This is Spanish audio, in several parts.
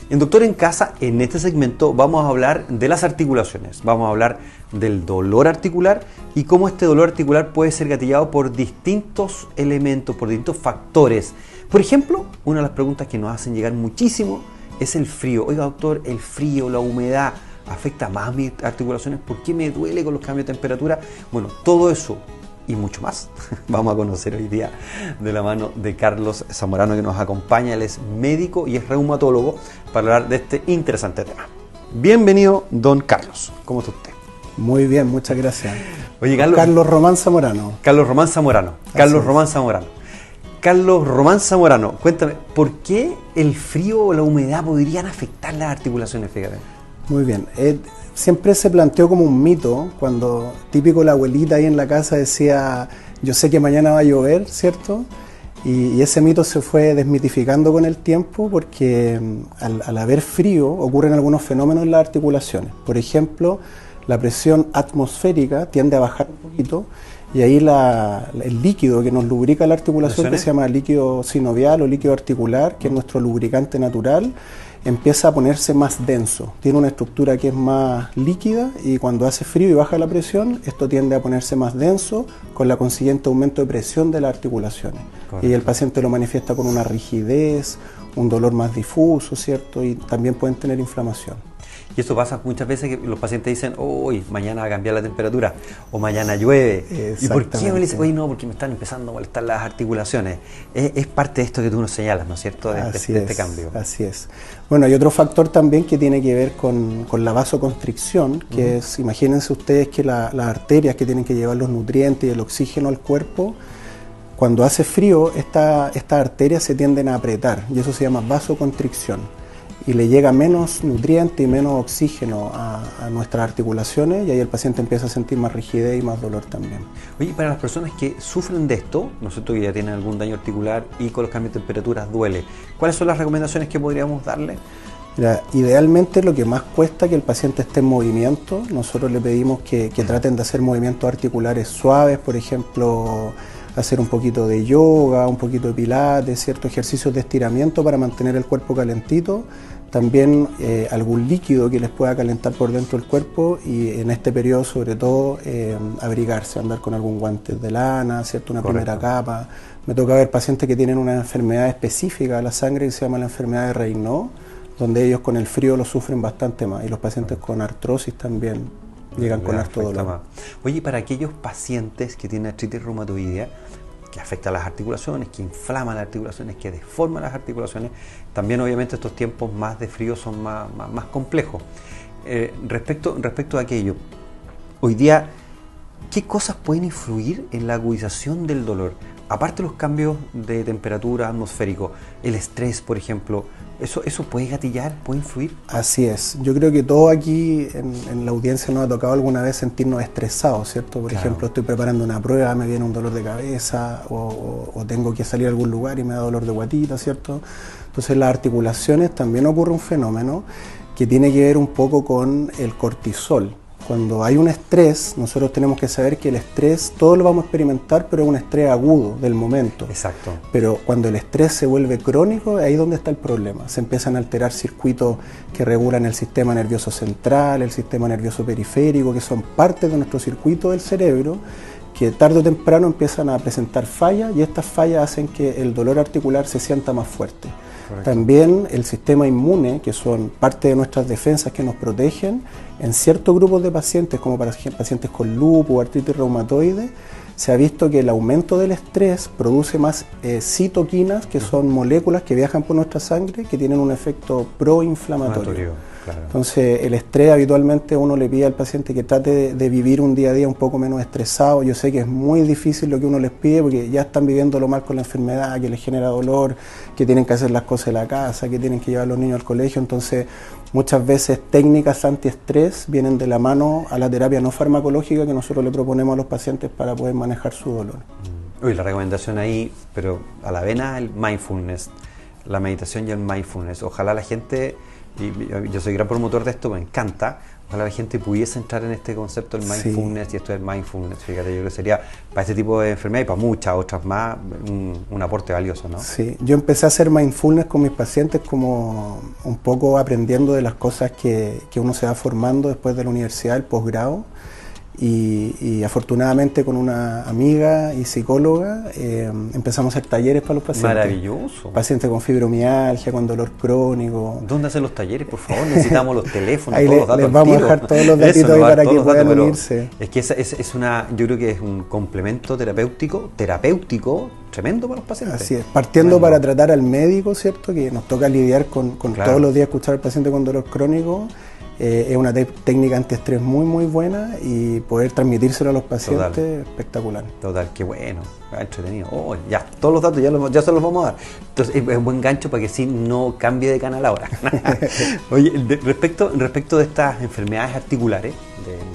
En Doctor en Casa, en este segmento, vamos a hablar de las articulaciones, vamos a hablar del dolor articular y cómo este dolor articular puede ser gatillado por distintos elementos, por distintos factores. Por ejemplo, una de las preguntas que nos hacen llegar muchísimo es el frío. Oiga, doctor, el frío, la humedad, ¿afecta más a mis articulaciones? ¿Por qué me duele con los cambios de temperatura? Bueno, todo eso y mucho más vamos a conocer hoy día de la mano de Carlos Zamorano, que nos acompaña. Él es médico y es reumatólogo para hablar de este interesante tema. Bienvenido, don Carlos. ¿Cómo está usted? Muy bien, muchas gracias. Oye, Carlos. Carlos Román Zamorano. Carlos Román Zamorano. Carlos Román Zamorano. Carlos Román Zamorano, cuéntame, ¿por qué el frío o la humedad podrían afectar las articulaciones? Fíjate. Muy bien. Siempre se planteó como un mito, cuando típico la abuelita ahí en la casa decía, yo sé que mañana va a llover, ¿cierto? Y ese mito se fue desmitificando con el tiempo porque al haber frío ocurren algunos fenómenos en las articulaciones. Por ejemplo, la presión atmosférica tiende a bajar un poquito y ahí el líquido que nos lubrica la articulación, que se llama líquido sinovial o líquido articular, que es nuestro lubricante natural, empieza a ponerse más denso. Tiene una estructura que es más líquida y cuando hace frío y baja la presión, esto tiende a ponerse más denso con la consiguiente aumento de presión de las articulaciones. Correcto. Y el paciente lo manifiesta con una rigidez, un dolor más difuso, ¿cierto? Y también pueden tener inflamación. Y esto pasa muchas veces que los pacientes dicen, uy, mañana va a cambiar la temperatura, o mañana llueve. ¿Y por qué me dicen, oye, no, porque me están empezando a molestar las articulaciones? Es parte de esto que tú nos señalas, ¿no es cierto?, de este cambio. Así es. Bueno, hay otro factor también que tiene que ver con la vasoconstricción, que es, imagínense ustedes que las arterias que tienen que llevar los nutrientes y el oxígeno al cuerpo, cuando hace frío, estas arterias se tienden a apretar, y eso se llama vasoconstricción. Y le llega menos nutriente y menos oxígeno a nuestras articulaciones y ahí el paciente empieza a sentir más rigidez y más dolor también. Oye, para las personas que sufren de esto, nosotros ya tienen algún daño articular y con los cambios de temperaturas duele, ¿cuáles son las recomendaciones que podríamos darle? Mira, idealmente lo que más cuesta que el paciente esté en movimiento. Nosotros le pedimos que traten de hacer movimientos articulares suaves, por ejemplo, hacer un poquito de yoga, un poquito de pilates, ciertos ejercicios de estiramiento para mantener el cuerpo calentito. También algún líquido que les pueda calentar por dentro del cuerpo y en este periodo sobre todo abrigarse, andar con algún guante de lana, ¿cierto? Una Correcto. primera capa. Me toca ver pacientes que tienen una enfermedad específica de la sangre que se llama la enfermedad de Raynaud, donde ellos con el frío lo sufren bastante más y los pacientes con artrosis también llegan con harto dolor. Oye, para aquellos pacientes que tienen artritis reumatoidea, que afecta a las articulaciones, que inflama las articulaciones, que deforma las articulaciones, también obviamente estos tiempos más de frío son más complejos. Respecto a aquello, hoy día, ¿qué cosas pueden influir en la agudización del dolor? Aparte de los cambios de temperatura atmosférico, el estrés, por ejemplo, ¿eso puede gatillar, puede influir? Así es. Yo creo que todos aquí en la audiencia nos ha tocado alguna vez sentirnos estresados, ¿cierto? Por ejemplo, estoy preparando una prueba, me viene un dolor de cabeza o tengo que salir a algún lugar y me da dolor de guatita, ¿cierto? Entonces en las articulaciones también ocurre un fenómeno que tiene que ver un poco con el cortisol. Cuando hay un estrés, nosotros tenemos que saber que el estrés, todos lo vamos a experimentar, pero es un estrés agudo del momento. Exacto. Pero cuando el estrés se vuelve crónico, ahí es donde está el problema. Se empiezan a alterar circuitos que regulan el sistema nervioso central, el sistema nervioso periférico, que son parte de nuestro circuito del cerebro, que tarde o temprano empiezan a presentar fallas y estas fallas hacen que el dolor articular se sienta más fuerte. Correcto. También el sistema inmune, que son parte de nuestras defensas que nos protegen, en ciertos grupos de pacientes, como para pacientes con lupus o artritis reumatoide, se ha visto que el aumento del estrés produce más citoquinas, que son moléculas que viajan por nuestra sangre, que tienen un efecto proinflamatorio. Claro. Entonces el estrés habitualmente uno le pide al paciente que trate de vivir un día a día un poco menos estresado. Yo sé que es muy difícil lo que uno les pide porque ya están viviéndolo mal con la enfermedad, que les genera dolor, que tienen que hacer las cosas de la casa, que tienen que llevar a los niños al colegio. Entonces muchas veces técnicas antiestrés vienen de la mano a la terapia no farmacológica que nosotros le proponemos a los pacientes para poder manejar su dolor. Uy, la recomendación ahí, pero a la vena, el mindfulness, la meditación y el mindfulness. Ojalá la gente, y yo soy gran promotor de esto, me encanta, Ojalá la gente pudiese entrar en este concepto del Sí. mindfulness y esto del mindfulness. Fíjate, yo creo que sería para este tipo de enfermedades y para muchas otras más un aporte valioso, ¿no? Sí, yo empecé a hacer mindfulness con mis pacientes como un poco aprendiendo de las cosas que uno se va formando después de la universidad, el posgrado. Y afortunadamente con una amiga y psicóloga empezamos a hacer talleres para los pacientes. Maravilloso. Pacientes con fibromialgia, con dolor crónico. ¿Dónde hacen los talleres, por favor? Necesitamos los teléfonos, Ahí todos los datos les al vamos a tiro. dejar todos los datitos Eso, ahí nos va a dar para todos que los datos, puedan pero unirse. es que yo creo que es un complemento terapéutico tremendo para los pacientes. Así es, partiendo para tratar al médico, ¿cierto? Que nos toca lidiar con Claro. todos los días escuchar al paciente con dolor crónico. Es una técnica antiestrés muy muy buena y poder transmitírselo a los pacientes, Total. espectacular. Total, qué bueno, entretenido. Oh, ya, todos los datos ya se los vamos a dar. Entonces es un buen gancho para que sí no cambie de canal ahora. Oye, respecto de estas enfermedades articulares,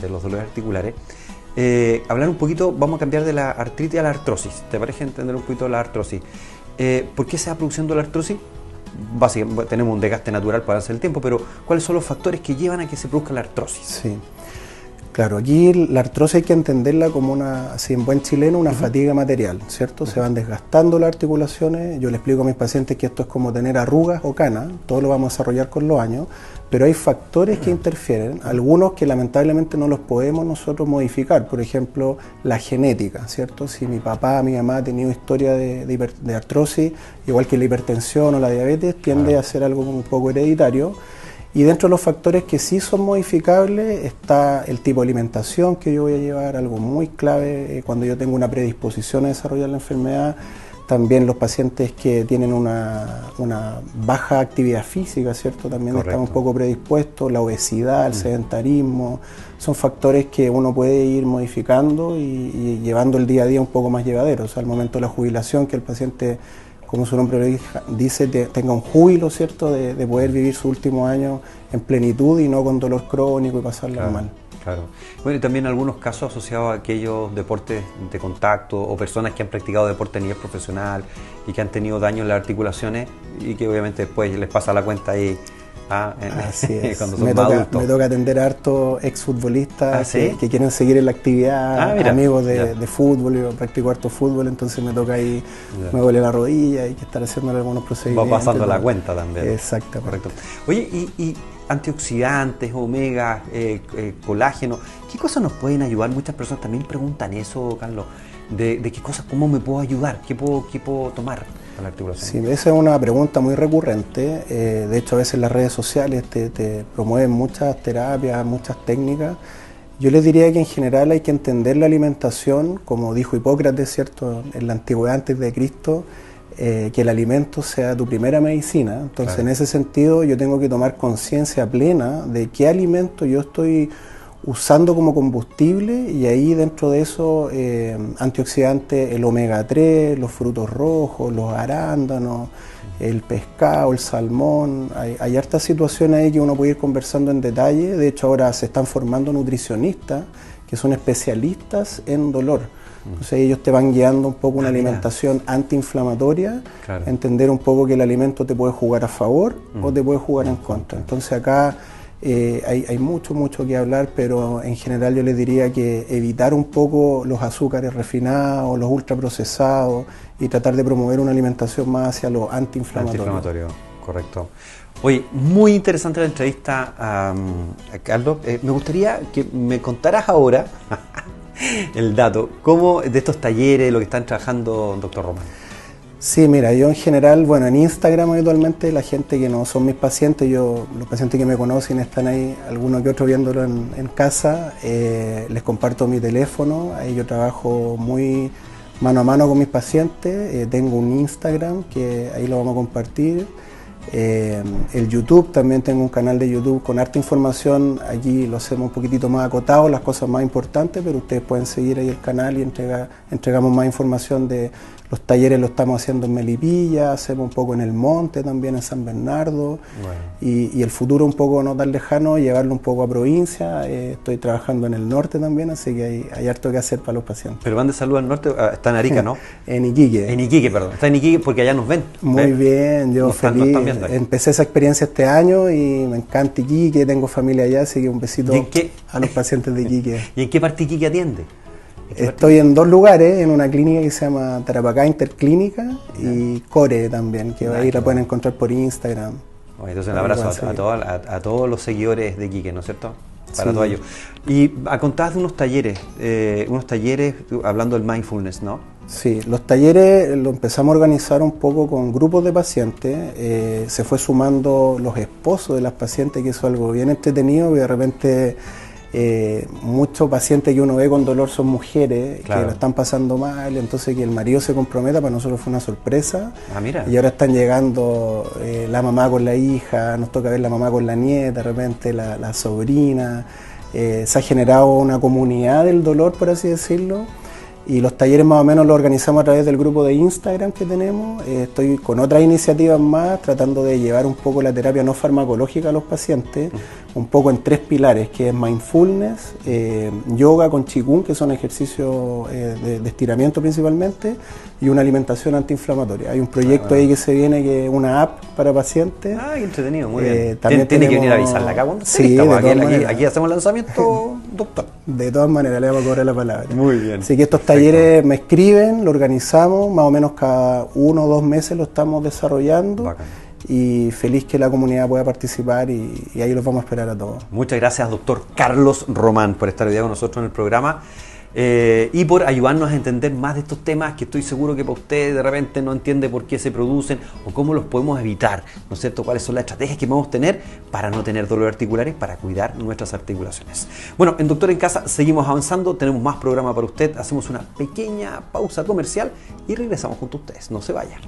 de los dolores articulares, hablar un poquito, vamos a cambiar de la artritis a la artrosis. ¿Te parece entender un poquito la artrosis? ¿Por qué se va produciendo la artrosis? Básicamente tenemos un desgaste natural para hacer el tiempo, pero ¿cuáles son los factores que llevan a que se produzca la artrosis? Sí. Claro, aquí la artrosis hay que entenderla como una, así en buen chileno, una fatiga material, ¿cierto? Se van desgastando las articulaciones. Yo le explico a mis pacientes que esto es como tener arrugas o canas, todo lo vamos a desarrollar con los años, pero hay factores que interfieren, algunos que lamentablemente no los podemos nosotros modificar, por ejemplo, la genética, ¿cierto? Si mi papá, mi mamá ha tenido historia de artrosis, igual que la hipertensión o la diabetes, tiende a ser algo como un poco hereditario. Y dentro de los factores que sí son modificables está el tipo de alimentación que yo voy a llevar, algo muy clave cuando yo tengo una predisposición a desarrollar la enfermedad. También los pacientes que tienen una baja actividad física, ¿cierto? También Correcto. están un poco predispuestos, la obesidad, el sedentarismo, son factores que uno puede ir modificando y llevando el día a día un poco más llevadero. O sea, al momento de la jubilación, que el paciente, como su nombre dice, tenga un júbilo, ¿cierto?, de poder vivir sus últimos años en plenitud y no con dolor crónico y pasarla mal. Claro. Bueno, y también algunos casos asociados a aquellos deportes de contacto o personas que han practicado deporte a nivel profesional y que han tenido daño en las articulaciones y que obviamente después les pasa la cuenta ahí. Así es. Cuando son más adultos. Me toca atender a hartos exfutbolistas ¿sí? que quieren seguir en la actividad, mira, amigos ya. de fútbol, yo practico harto fútbol, entonces me toca ahí, Ya. me duele la rodilla, hay que estar haciendo algunos Va procedimientos. pasando la cuenta también. Exactamente. Correcto. Oye, y antioxidantes, omega, colágeno, ¿qué cosas nos pueden ayudar? Muchas personas también preguntan eso, Carlos, de qué cosas, cómo me puedo ayudar, qué puedo tomar para la articulación. Sí, esa es una pregunta muy recurrente. De hecho, a veces las redes sociales te promueven muchas terapias, muchas técnicas. Yo les diría que en general hay que entender la alimentación, como dijo Hipócrates, ¿cierto?, en la antigüedad antes de Cristo, que el alimento sea tu primera medicina. Entonces, Claro. en ese sentido, yo tengo que tomar conciencia plena de qué alimento yo estoy usando como combustible, y ahí dentro de eso antioxidantes, el omega 3, los frutos rojos, los arándanos, el pescado, el salmón. Hay hartas situaciones ahí que uno puede ir conversando en detalle. De hecho, ahora se están formando nutricionistas que son especialistas en dolor. Entonces ellos te van guiando un poco una alimentación antiinflamatoria, Claro. entender un poco que el alimento te puede jugar a favor o te puede jugar en contra. Entonces acá hay mucho que hablar, pero en general yo les diría que evitar un poco los azúcares refinados, los ultraprocesados, y tratar de promover una alimentación más hacia lo antiinflamatorio. Antiinflamatorio, correcto. Oye, muy interesante la entrevista a Carlos. Me gustaría que me contaras ahora el dato, cómo de estos talleres, lo que están trabajando, doctor Román. Sí, mira, yo en general, bueno, en Instagram habitualmente la gente que no son mis pacientes, los pacientes que me conocen están ahí, alguno que otro viéndolo en casa, les comparto mi teléfono, ahí yo trabajo muy mano a mano con mis pacientes, tengo un Instagram que ahí lo vamos a compartir, el YouTube, también tengo un canal de YouTube con harta información, allí lo hacemos un poquitito más acotado, las cosas más importantes, pero ustedes pueden seguir ahí el canal y entregamos más información de Los talleres los estamos haciendo en Melipilla, hacemos un poco en El Monte también, en San Bernardo. Bueno. Y el futuro un poco no tan lejano, llevarlo un poco a provincia. Estoy trabajando en el norte también, así que hay harto que hacer para los pacientes. Pero van de salud al norte, está en Arica, ¿no? En Iquique. En Iquique, perdón. Está en Iquique porque allá nos ven. Muy bien, yo feliz. Empecé esa experiencia este año y me encanta Iquique, tengo familia allá, así que un besito a los pacientes de Iquique. ¿Y en qué parte Iquique atiende? Estoy en 2 lugares, en una clínica que se llama Tarapacá Interclínica y Core también, que ahí la pueden encontrar por Instagram. Bueno, entonces un abrazo a todos los seguidores de Iquique, ¿no es cierto? Para todo ello. Y contabas de unos talleres hablando del mindfulness, ¿no? Sí, los talleres los empezamos a organizar un poco con grupos de pacientes, se fue sumando los esposos de las pacientes, que eso es algo bien entretenido, y de repente muchos pacientes que uno ve con dolor son mujeres, claro, que lo están pasando mal, entonces que el marido se comprometa para nosotros fue una sorpresa. Mira. Y ahora están llegando la mamá con la hija, nos toca ver la mamá con la nieta, de repente la sobrina, se ha generado una comunidad del dolor, por así decirlo. Y los talleres más o menos los organizamos a través del grupo de Instagram que tenemos. Estoy con otras iniciativas más, tratando de llevar un poco la terapia no farmacológica a los pacientes, un poco en 3 pilares, que es mindfulness, yoga con qigong, que son ejercicios de estiramiento principalmente, y una alimentación antiinflamatoria. Hay un proyecto ahí que se viene, que es una app para pacientes. Qué entretenido, muy bien. También tiene que venir a avisarla acá. Sí, aquí hacemos lanzamiento, doctor. De todas maneras, le vamos a cobrar la palabra. Muy bien. Así que estos talleres me escriben, lo organizamos, más o menos cada 1 o 2 meses lo estamos desarrollando. Bacán. Y feliz que la comunidad pueda participar y ahí los vamos a esperar a todos. Muchas gracias, doctor Carlos Román, por estar hoy día con nosotros en el programa y por ayudarnos a entender más de estos temas que estoy seguro que para usted de repente no entiende por qué se producen o cómo los podemos evitar, ¿no es cierto? Cuáles son las estrategias que podemos tener para no tener dolor articulares, para cuidar nuestras articulaciones. Bueno, en Doctor en Casa seguimos avanzando, tenemos más programa para usted, hacemos una pequeña pausa comercial y regresamos junto a ustedes, no se vayan.